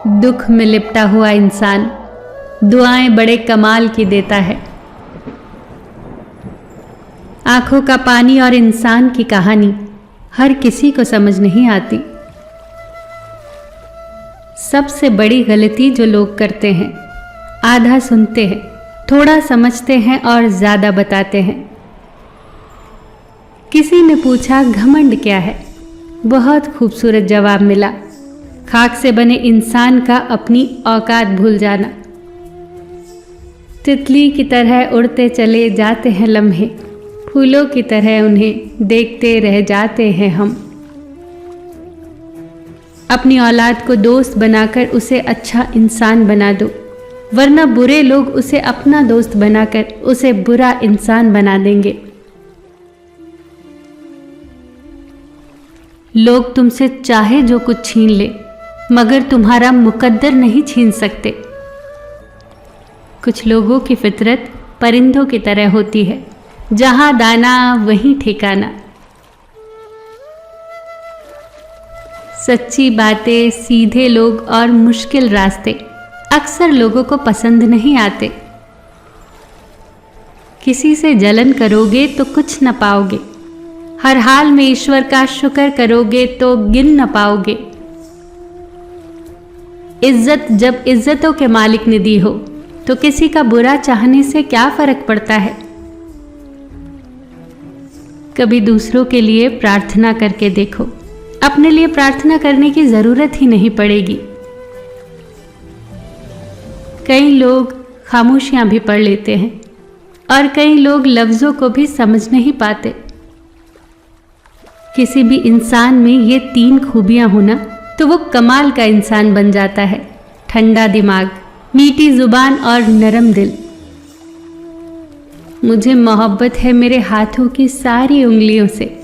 दुख में लिपटा हुआ इंसान दुआएं बड़े कमाल की देता है। आंखों का पानी और इंसान की कहानी हर किसी को समझ नहीं आती। सबसे बड़ी गलती जो लोग करते हैं, आधा सुनते हैं, थोड़ा समझते हैं और ज्यादा बताते हैं। किसी ने पूछा घमंड क्या है? बहुत खूबसूरत जवाब मिला, खाक से बने इंसान का अपनी औकात भूल जाना। तितली की तरह उड़ते चले जाते हैं लम्हे, फूलों की तरह उन्हें देखते रह जाते हैं हम। अपनी औलाद को दोस्त बनाकर उसे अच्छा इंसान बना दो, वरना बुरे लोग उसे अपना दोस्त बनाकर उसे बुरा इंसान बना देंगे। लोग तुमसे चाहे जो कुछ छीन ले, मगर तुम्हारा मुकद्दर नहीं छीन सकते। कुछ लोगों की फितरत परिंदों की तरह होती है, जहां दाना वहीं ठिकाना। सच्ची बातें, सीधे लोग और मुश्किल रास्ते अक्सर लोगों को पसंद नहीं आते। किसी से जलन करोगे तो कुछ न पाओगे, हर हाल में ईश्वर का शुक्र करोगे तो गिन न पाओगे। इज्जत जब इज्जतों के मालिक ने दी हो तो किसी का बुरा चाहने से क्या फर्क पड़ता है। कभी दूसरों के लिए प्रार्थना करके देखो, अपने लिए प्रार्थना करने की जरूरत ही नहीं पड़ेगी। कई लोग खामोशियां भी पढ़ लेते हैं और कई लोग लफ्जों को भी समझ नहीं पाते। किसी भी इंसान में ये 3 खूबियां होना तो वो कमाल का इंसान बन जाता है। ठंडा दिमाग, मीठी जुबान और नरम दिल। मुझे मोहब्बत है मेरे हाथों की सारी उंगलियों से,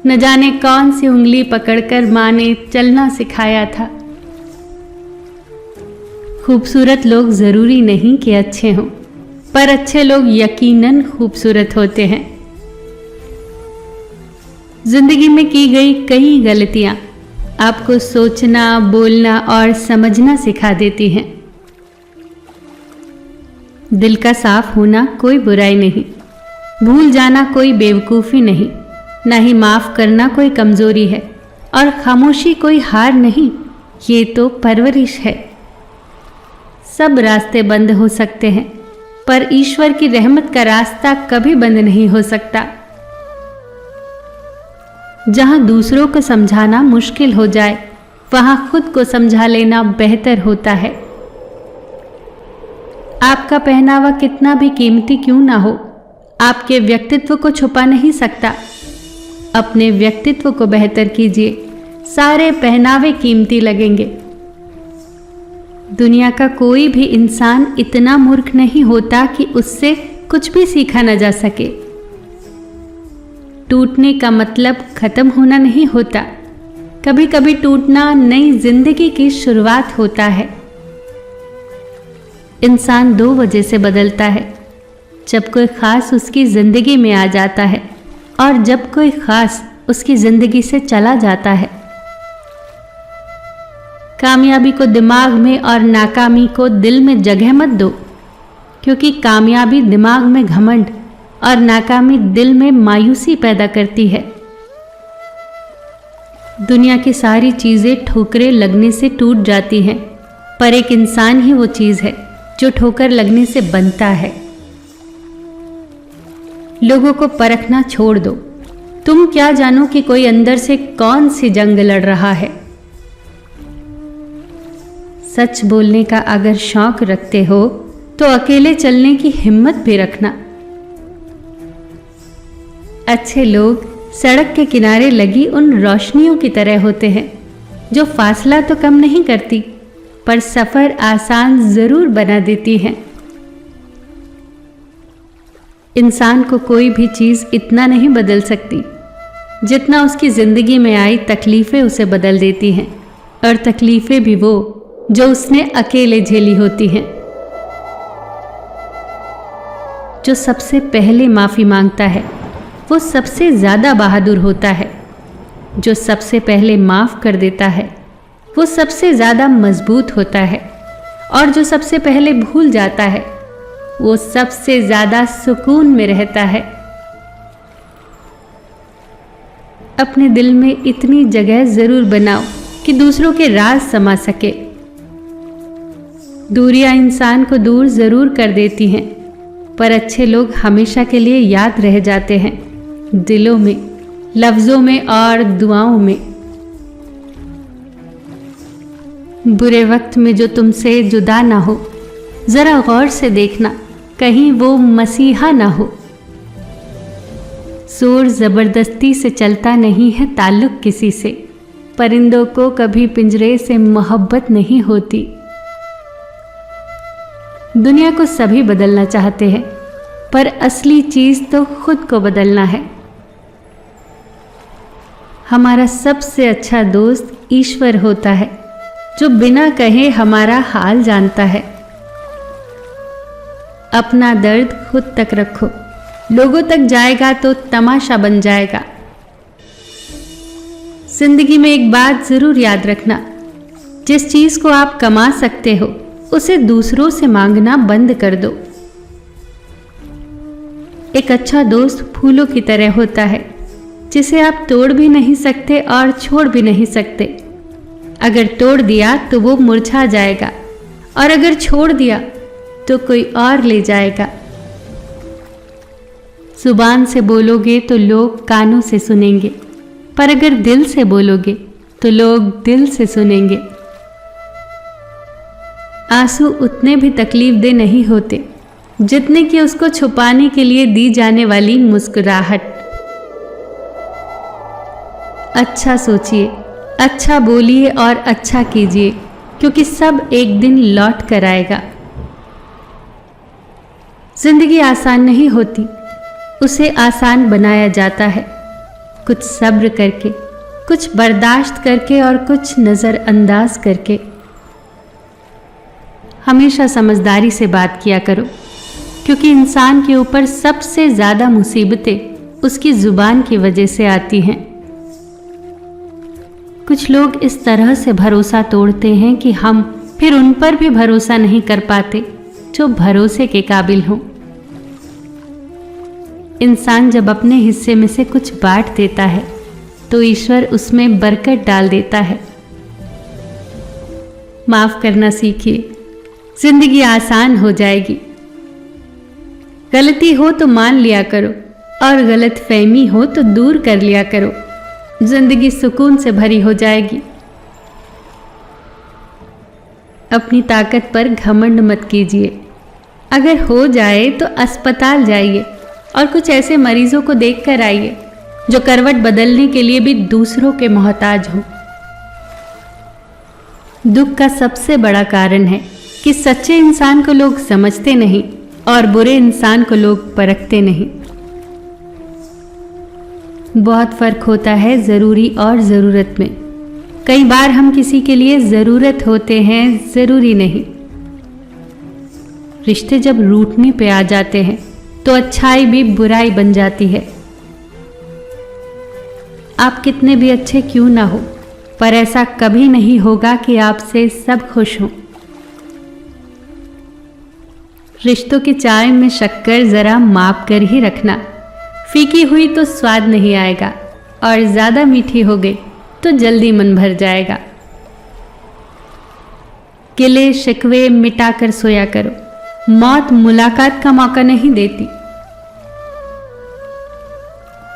न जाने कौन सी उंगली पकड़कर माँ ने चलना सिखाया था। खूबसूरत लोग जरूरी नहीं कि अच्छे हों, पर अच्छे लोग यकीनन खूबसूरत होते हैं। जिंदगी में की गई कई गलतियां आपको सोचना, बोलना और समझना सिखा देती हैं। दिल का साफ होना कोई बुराई नहीं, भूल जाना कोई बेवकूफ़ी नहीं, ना ही माफ़ करना कोई कमज़ोरी है, और खामोशी कोई हार नहीं, ये तो परवरिश है। सब रास्ते बंद हो सकते हैं, पर ईश्वर की रहमत का रास्ता कभी बंद नहीं हो सकता। जहां दूसरों को समझाना मुश्किल हो जाए, वहां खुद को समझा लेना बेहतर होता है। आपका पहनावा कितना भी कीमती क्यों ना हो, आपके व्यक्तित्व को छुपा नहीं सकता। अपने व्यक्तित्व को बेहतर कीजिए, सारे पहनावे कीमती लगेंगे। दुनिया का कोई भी इंसान इतना मूर्ख नहीं होता कि उससे कुछ भी सीखा न जा सके। टूटने का मतलब खत्म होना नहीं होता, कभी कभी टूटना नई जिंदगी की शुरुआत होता है। इंसान 2 वजह से बदलता है, जब कोई खास उसकी जिंदगी में आ जाता है और जब कोई खास उसकी जिंदगी से चला जाता है। कामयाबी को दिमाग में और नाकामी को दिल में जगह मत दो, क्योंकि कामयाबी दिमाग में घमंड और नाकामी दिल में मायूसी पैदा करती है। दुनिया की सारी चीजें ठोकरें लगने से टूट जाती हैं, पर एक इंसान ही वो चीज है जो ठोकर लगने से बनता है। लोगों को परखना छोड़ दो, तुम क्या जानो कि कोई अंदर से कौन सी जंग लड़ रहा है। सच बोलने का अगर शौक रखते हो तो अकेले चलने की हिम्मत भी रखना। अच्छे लोग सड़क के किनारे लगी उन रोशनियों की तरह होते हैं जो फासला तो कम नहीं करती, पर सफर आसान जरूर बना देती हैं। इंसान को कोई भी चीज इतना नहीं बदल सकती जितना उसकी जिंदगी में आई तकलीफें उसे बदल देती हैं, और तकलीफें भी वो जो उसने अकेले झेली होती हैं। जो सबसे पहले माफी मांगता है वो सबसे ज्यादा बहादुर होता है। जो सबसे पहले माफ कर देता है वो सबसे ज़्यादा मजबूत होता है, और जो सबसे पहले भूल जाता है वो सबसे ज़्यादा सुकून में रहता है। अपने दिल में इतनी जगह ज़रूर बनाओ कि दूसरों के राज समा सके। दूरियां इंसान को दूर ज़रूर कर देती हैं, पर अच्छे लोग हमेशा के लिए याद रह जाते हैं, दिलों में, लफ्ज़ों में और दुआओं में। बुरे वक्त में जो तुमसे जुदा ना हो, ज़रा गौर से देखना कहीं वो मसीहा ना हो। जोर ज़बरदस्ती से चलता नहीं है ताल्लुक़ किसी से, परिंदों को कभी पिंजरे से मोहब्बत नहीं होती। दुनिया को सभी बदलना चाहते हैं, पर असली चीज़ तो खुद को बदलना है। हमारा सबसे अच्छा दोस्त ईश्वर होता है, जो बिना कहे हमारा हाल जानता है। अपना दर्द खुद तक रखो, लोगों तक जाएगा तो तमाशा बन जाएगा। जिंदगी में एक बात जरूर याद रखना, जिस चीज को आप कमा सकते हो उसे दूसरों से मांगना बंद कर दो। एक अच्छा दोस्त फूलों की तरह होता है, जिसे आप तोड़ भी नहीं सकते और छोड़ भी नहीं सकते। अगर तोड़ दिया तो वो मुरझा जाएगा, और अगर छोड़ दिया तो कोई और ले जाएगा। जुबान से बोलोगे तो लोग कानों से सुनेंगे, पर अगर दिल से बोलोगे तो लोग दिल से सुनेंगे। आंसू उतने भी तकलीफदेह नहीं होते जितने कि उसको छुपाने के लिए दी जाने वाली मुस्कुराहट। अच्छा सोचिए, अच्छा बोलिए और अच्छा कीजिए, क्योंकि सब एक दिन लौट कर आएगा। जिंदगी आसान नहीं होती, उसे आसान बनाया जाता है, कुछ सब्र करके, कुछ बर्दाश्त करके और कुछ नज़रअंदाज करके। हमेशा समझदारी से बात किया करो, क्योंकि इंसान के ऊपर सबसे ज़्यादा मुसीबतें उसकी ज़ुबान की वजह से आती हैं। कुछ लोग इस तरह से भरोसा तोड़ते हैं कि हम फिर उन पर भी भरोसा नहीं कर पाते जो भरोसे के काबिल हों। इंसान जब अपने हिस्से में से कुछ बांट देता है तो ईश्वर उसमें बरकत डाल देता है। माफ करना सीखिए, जिंदगी आसान हो जाएगी। गलती हो तो मान लिया करो, और गलत फहमी हो तो दूर कर लिया करो। जिंदगी सुकून से भरी हो जाएगी। अपनी ताकत पर घमंड मत कीजिए। अगर हो जाए तो अस्पताल जाइए और कुछ ऐसे मरीजों को देख कर आइए जो करवट बदलने के लिए भी दूसरों के मोहताज हो। दुख का सबसे बड़ा कारण है कि सच्चे इंसान को लोग समझते नहीं और बुरे इंसान को लोग परखते नहीं। बहुत फर्क होता है ज़रूरी और ज़रूरत में। कई बार हम किसी के लिए ज़रूरत होते हैं, ज़रूरी नहीं। रिश्ते जब रूठने पे आ जाते हैं तो अच्छाई भी बुराई बन जाती है। आप कितने भी अच्छे क्यों ना हो, पर ऐसा कभी नहीं होगा कि आपसे सब खुश हों। रिश्तों की चाय में शक्कर ज़रा माप कर ही रखना। फीकी हुई तो स्वाद नहीं आएगा, और ज़्यादा मीठी हो गई तो जल्दी मन भर जाएगा। गिले शिकवे मिटा कर सोया करो, मौत मुलाकात का मौका नहीं देती।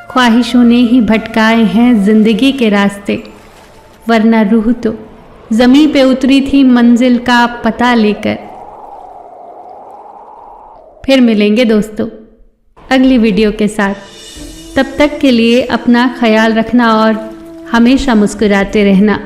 ख्वाहिशों ने ही भटकाए हैं जिंदगी के रास्ते, वरना रूह तो ज़मीं पे उतरी थी मंजिल का पता लेकर। फिर मिलेंगे दोस्तों अगली वीडियो के साथ। तब तक के लिए अपना ख्याल रखना और हमेशा मुस्कुराते रहना।